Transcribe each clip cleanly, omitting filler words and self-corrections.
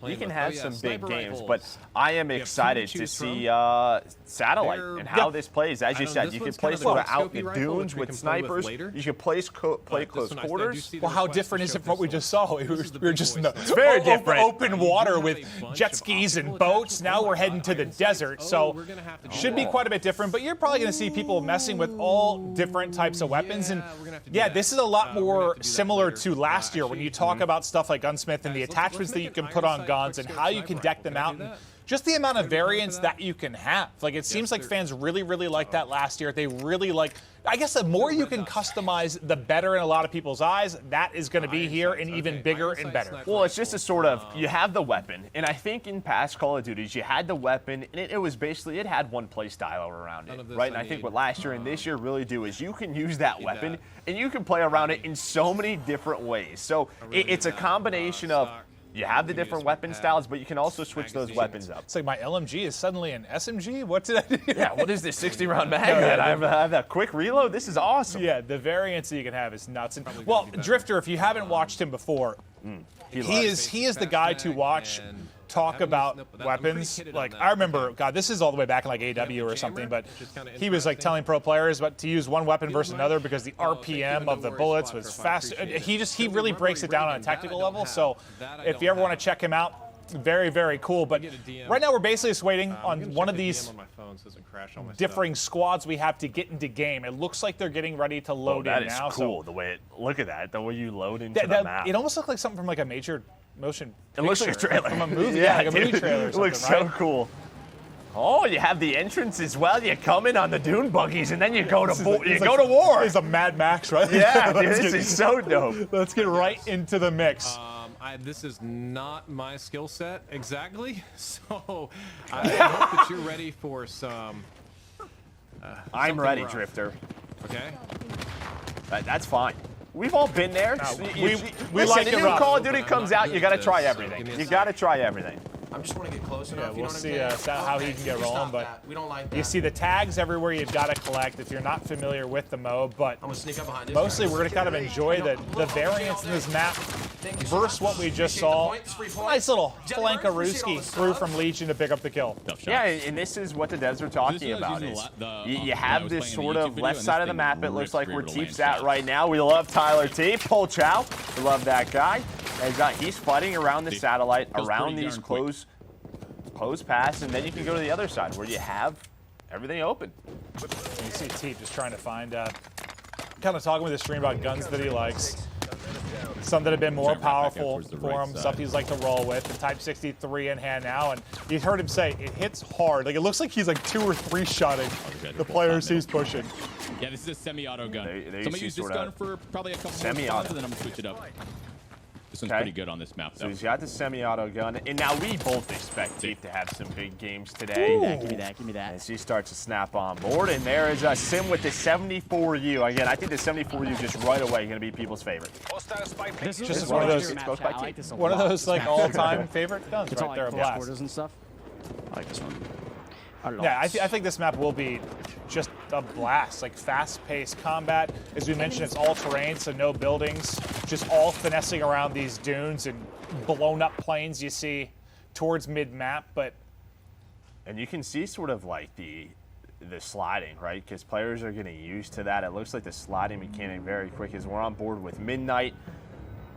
You can have some big games, but I am excited to see Satellite and how this plays. As you said, you can play sort of out in the dunes with snipers. You can play close quarters. Well, how different is it from what we just saw? We were just in the very different. Open water with jet skis and boats. Now we're heading to the desert, so should be quite a bit different. But you're probably going to see people messing with all different types of weapons. And yeah, this is a lot more similar to last year when you talk about stuff like Gunsmith and the attachments that you can put on guns and how you can deck them out. And just the amount of variance that you can have. Like, it seems like fans really, really liked that last year. They really like, I guess the more you can customize, the better in a lot of people's eyes. That is going to be here and even bigger and better. Well, it's just a sort of, you have the weapon. And I think in past Call of Duties, you had the weapon, and it was basically, it had one play style around it, right? And I think what last year and this year really do is you can use that weapon, and you can play around it in so many different ways. So it's a combination of, you have the different weapon styles, but you can also switch those weapons up. It's like my LMG is suddenly an SMG? What did I do? Yeah, what is this 60-round mag that I have that quick reload? This is awesome. Yeah, the variance that you can have is nuts. And, well, Drifter, if you haven't watched him before, he is the guy to watch talk about weapons. Like, I remember, God, this is all the way back in like AW or something, but he was like telling pro players to use one weapon versus another because the RPM of the bullets was fast. He really breaks it down on a technical level. So if you ever want to check him out, very, very cool. But right now we're basically just waiting on one of these differing squads we have to get into game. It looks like they're getting ready to load in now. That is cool, the way look at that, the way you load into the map. It almost looks like something from like a major motion It looks like a trailer. From a movie, yeah, like a movie trailer or something, It looks so cool. Oh, you have the entrance as well. You come in on the dune buggies, and then you go to war. It's a Mad Max, right? Yeah, dude, this is so dope. Let's get right into the mix. This is not my skill set exactly, so I hope that you're ready for some. I'm ready, rough. Drifter. Okay. That's fine. We've all been there. We listen, like the it new rough. Call of Duty comes out, you got to try everything. You got to try everything. I'm just want to get close enough. We'll see how he can get rolling, but we don't like that. you see the tags everywhere you've got to collect if you're not familiar with the mode, but I'm gonna sneak up behind this mostly guy. we're going to kind of enjoy the variance in this map versus what we just saw. Nice little flankarooski through from Legion to pick up the kill. Yeah, and this is what the devs are talking about. Is you have this sort of left side of the map, it looks like where Teep's at right now. We love Tyler Teep, Pol Chow. We love that guy. He's fighting around the satellite, around these close pass, and then you can go to the other side where you have everything open. You see Teep just trying to find, kind of talking with his stream about guns that he likes. Some that have been more powerful for him, stuff he's like to roll with. The Type 63 in hand now, and you heard him say it hits hard. Like, it looks like he's like 2 or 3 shotting the players he's pushing. Yeah, this is a semi-auto gun. Somebody use this gun for probably a couple more rounds, and then I'm gonna switch it up. This one's pretty good on this map, though. So he's got the semi-auto gun, and now we both expect Teep to have some big games today. Give me that, give me that. As he starts to snap on board, and there is a Sim with the 74U. Again, I think the 74U just right away going to be people's favorite. This is just one of those like all-time favorite guns right there, a blast. And stuff. I like this one. Yeah, I think this map will be just a blast, like fast-paced combat. As we mentioned, it's all terrain, so no buildings, just all finessing around these dunes and blown-up planes you see towards mid-map. And you can see sort of like the sliding, right? Because players are getting used to that. It looks like the sliding mechanic very quick as we're on board with Midnight.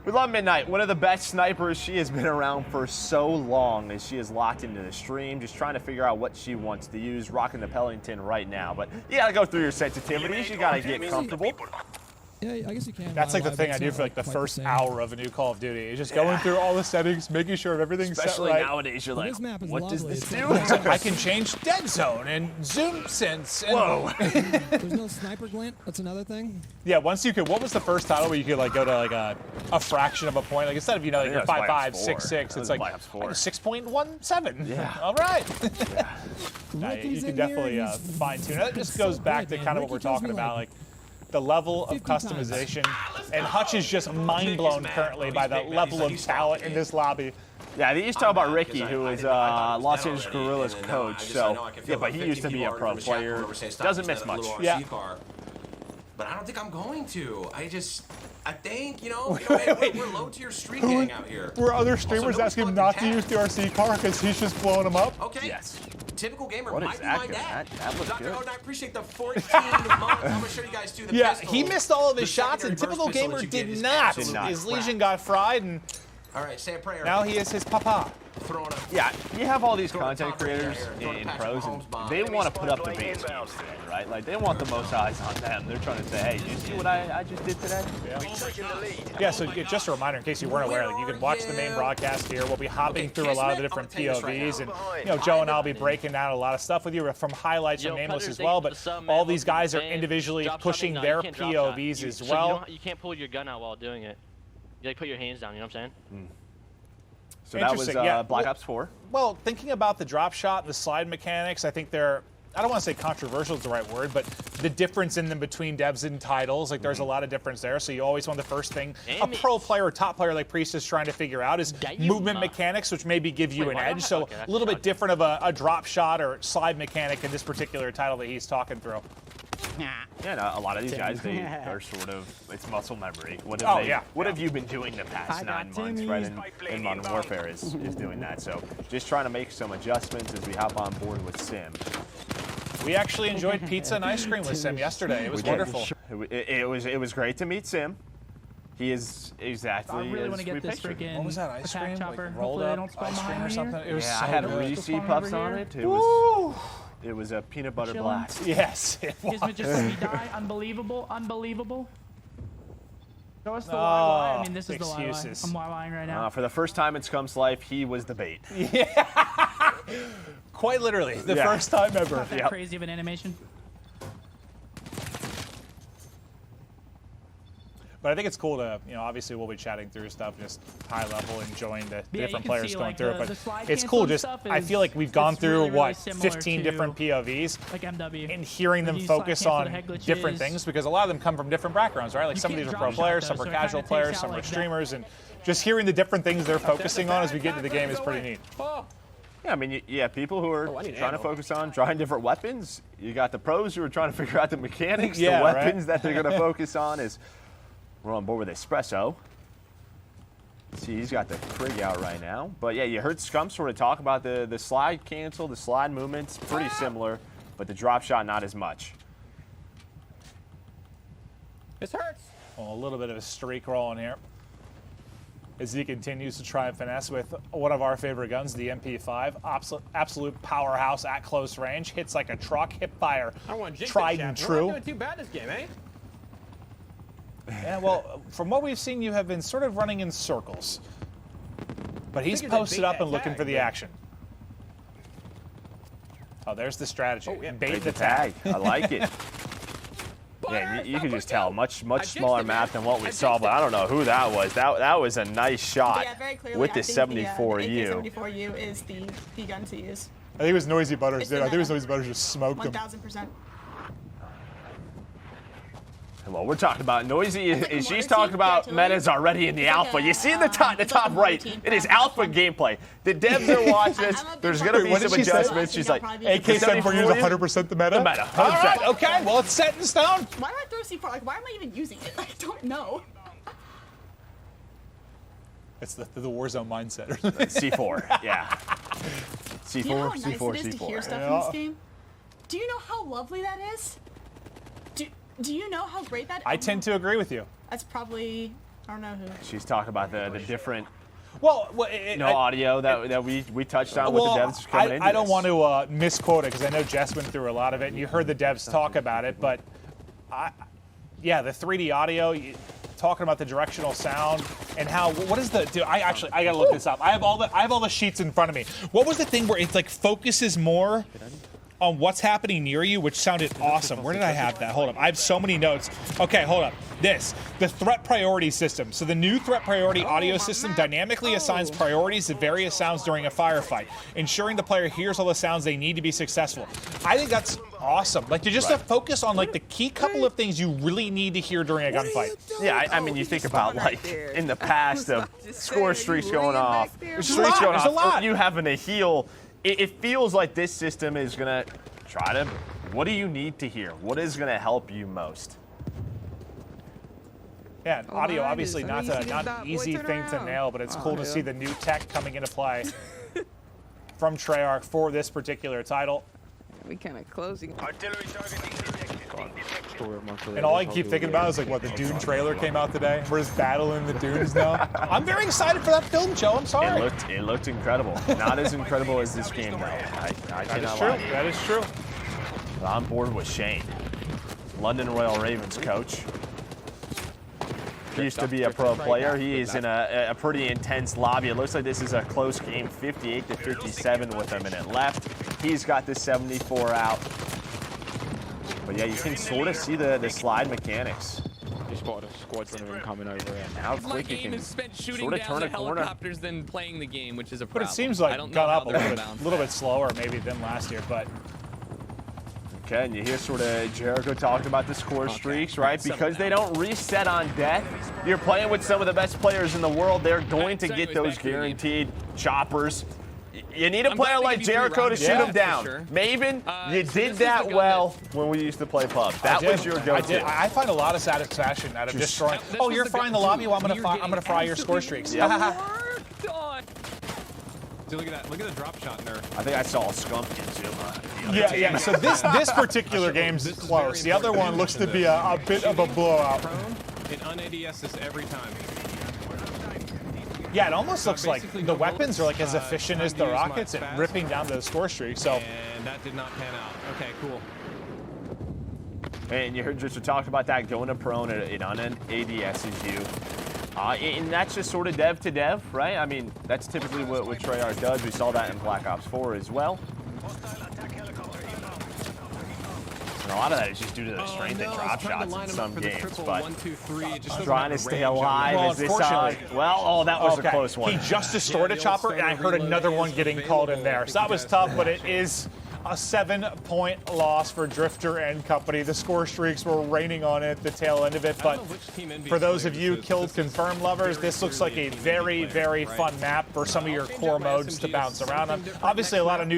We love Midnight, one of the best snipers. She has been around for so long as she is locked into the stream, just trying to figure out what she wants to use, rocking the Pellington right now. But you gotta go through your sensitivities, you gotta get comfortable. Yeah, I guess you can. That's like the thing I do for like the first hour of a new Call of Duty. It's just going through all the settings, making sure everything's set right. Especially nowadays, you're like, what does this do? I can change dead zone and zoom sense. And whoa. There's no sniper glint. That's another thing. Yeah, once you could, what was the first title where you could like go to like a fraction of a point? Like instead of, like you're 5.5, 6.6, it's like 6.17. Yeah. All right. Yeah. You can definitely fine tune it. It just goes back to kind of what we're talking about, like the level of customization. And Hutch is just mind blown currently by the level of talent in this lobby. Yeah, they used to talk about Ricky, who is Los Angeles Guerrillas coach. So, yeah, but he used to be a pro player. Doesn't miss much. Yeah. but I don't think I'm going to. I think, we're low-tier street gang out here. Were other streamers asking him not to use the RC car because he's just blowing them up? Okay. Yes. Typical gamer What might is be that my good? dad. That looks Dr. good. Oden, I appreciate the 14 months. I'm going to show you guys too. The Yeah, pistol, he missed all of his the shots, and secondary typical burst pistol gamer that you get did is not. absolutely His crap. Legion got fried, and All right, say a prayer. now he is his papa. Throwing a Yeah, you have all these Throwing content top right creators here, throwing in Patrick pros, and Mahomes bomb. they want to put up the base games today, right? Like, they want the most eyes on them. They're trying to say, hey, do you see what I just did today? Yeah, so just a reminder, in case you weren't aware, like, you can watch the main broadcast here. We'll be hopping through a lot of the different POVs, and Joe and I'll be breaking down a lot of stuff with you from highlights from Nameless as well. But all these guys are individually pushing their POVs as well. You can't pull your gun out while doing it. You like put your hands down. You know what I'm saying? So that was Interesting, yeah. Black Ops 4. Well, thinking about the drop shot, the slide mechanics, I think they're, I don't want to say controversial is the right word, but the difference in them between devs and titles, like there's a lot of difference there. So you always want the first thing a pro player or top player like Priest is trying to figure out is movement mechanics, which maybe give you an edge. So a little bit different of a drop shot or slide mechanic in this particular title that he's talking through. Yeah, no, a lot of these guys, they are sort of, it's muscle memory. What have you been doing the past 9 months, right? And Modern Warfare is doing that. So just trying to make some adjustments as we hop on board with Sim. We actually enjoyed pizza and ice cream with Sim yesterday. It was wonderful. It was great to meet Sim. He is exactly I really as want to we get this pictured. freaking What was that, ice cream? chopper. Like rolled Hopefully they up don't spawn ice cream behind or me something? here. It was Yeah, so I had good. Reese Spawn Puffs over on here. it. It was a peanut butter Chilling. blast. Yes, it was. Gizmo just let me die. Unbelievable. Unbelievable. Show us the YY. I mean, this is excuses. the YY. I'm YYing right now. For the first time in Scum's life, he was the bait. Quite literally, the first time ever. Not that crazy of an animation. But I think it's cool to, obviously we'll be chatting through stuff, just high level, enjoying the different players going through it. But it's cool, just, I feel like we've gone through, really 15 different POVs, like MW. and hearing them focus on different things, because a lot of them come from different backgrounds, right? Like some of these are pro players, some are casual players, some are streamers, and just hearing the different things they're focusing on as we get into the game is pretty neat. Yeah, I mean, people who are trying to focus on trying different weapons. You got the pros who are trying to figure out the mechanics, the weapons that they're going to focus on. We're on board with Espresso. See, he's got the Krig out right now. But yeah, you heard Scum sort of talk about the slide cancel, the slide movements, pretty similar, but the drop shot not as much. This hurts. Well, a little bit of a streak rolling here as he continues to try and finesse with one of our favorite guns, the MP5. Absolute powerhouse at close range. Hits like a truck, hip fire, tried and true. We're not doing too bad this game, eh? Yeah, well, from what we've seen, you have been sort of running in circles. But he's posted up and looking for the action. Oh, there's the strategy. Bait the tag. I like it. Yeah, you can just tell, much smaller map than what we saw, but I don't know who that was. That was a nice shot with the 74U. The 74U is the gun to use. I think it was Noisy Butters, dude. I think it was Noisy Butters just smoked him. 1000%. Well, we're talking about Noisy. She's talking about metas already in the alpha. You see in the top right, it is alpha gameplay. The devs are watching this. There's going to be some adjustments. She's like, AK-74U is 100% the meta? The meta, 100%. All right, okay, well, it's set in stone. Why do I throw C4? Like, why am I even using it? I don't know. It's the Warzone mindset. C4, yeah. C4, Do you know how nice C4, it is C4. to hear stuff in this game? Do you know how lovely that is? Do you know how great that is? I tend to agree with you. That's probably, I don't know who. She's talking about the different audio that we touched on with the devs coming into I don't want to misquote it because I know Jess went through a lot of it and you heard the devs talk about it, but the 3D audio, talking about the directional sound and how, what is the, dude, I gotta look this up. I have all the sheets in front of me. What was the thing where it like focuses more on what's happening near you, which sounded awesome. Where did I have that? Hold up. I have so many notes. Okay, hold up. The threat priority system. So the new threat priority audio system dynamically assigns priorities to various sounds during a firefight, ensuring the player hears all the sounds they need to be successful. I think that's awesome. Like, to just to focus on like the key couple of things you really need to hear during a gunfight. Yeah, I mean, you think about like in the past of score streaks going off, There's a lot. You having to heal. It feels like this system is gonna try to. What do you need to hear? What is gonna help you most? Yeah, and audio obviously not an easy thing to nail, but it's cool to see the new tech coming into play from Treyarch for this particular title. We kind of closing. And all I keep thinking about is like what the Dune trailer came out today. We're just battling the dunes now. I'm very excited for that film, Joe. I'm sorry. It looked incredible. Not as incredible as this game, though. I cannot lie. That is true. But I'm bored with Shane, London Royal Ravens coach. He used to be a pro player. He is in a pretty intense lobby. It looks like this is a close game, 58-57 with a minute left. He's got the 74 out. But yeah, you can sort of see the slide mechanics. You spotted a squadron of them coming over here. And how quick you can sort of turn a corner. Helicopters than playing the game, which is a But problem. it seems like gone up a little bit slower maybe than last year, but okay, and you hear sort of Jericho talking about the score streaks, right? Because they don't reset on death. You're playing with some of the best players in the world. They're going to get those guaranteed choppers. You need a player like Jericho to shoot them down. Sure. Maven, you did that well when we used to play pub. That was your go-to. I find a lot of satisfaction out of destroying. Oh, you're frying the lobby? Well, I'm gonna fry your score streaks. Yep. Dude, look at that. Look at the drop shot there. I think I saw a skunk too. Yeah. So this particular game's close. The other one looks to be a bit of a blowout. It un-ADS this every time. Yeah, it almost looks like the weapons are like as efficient as the rockets at ripping down the score streak. So. And that did not pan out. Okay, cool. And you heard just talk about that going to prone. It un-ADSs you. And that's just sort of dev to dev, right? I mean, that's typically what Treyarch does. We saw that in Black Ops 4 as well. And a lot of that is just due to the strength and drop shots in some games. But trying to stay alive is this well, that was a close one. He just destroyed a chopper, and I heard another one getting called in there. So that was tough, but it is a 7-point loss for DRIFT0R and company. The score streaks were raining on it at the tail end of it, but for those of you killed confirmed lovers, this looks like a very, very fun map for some of your core modes to bounce around on. Obviously, a lot of new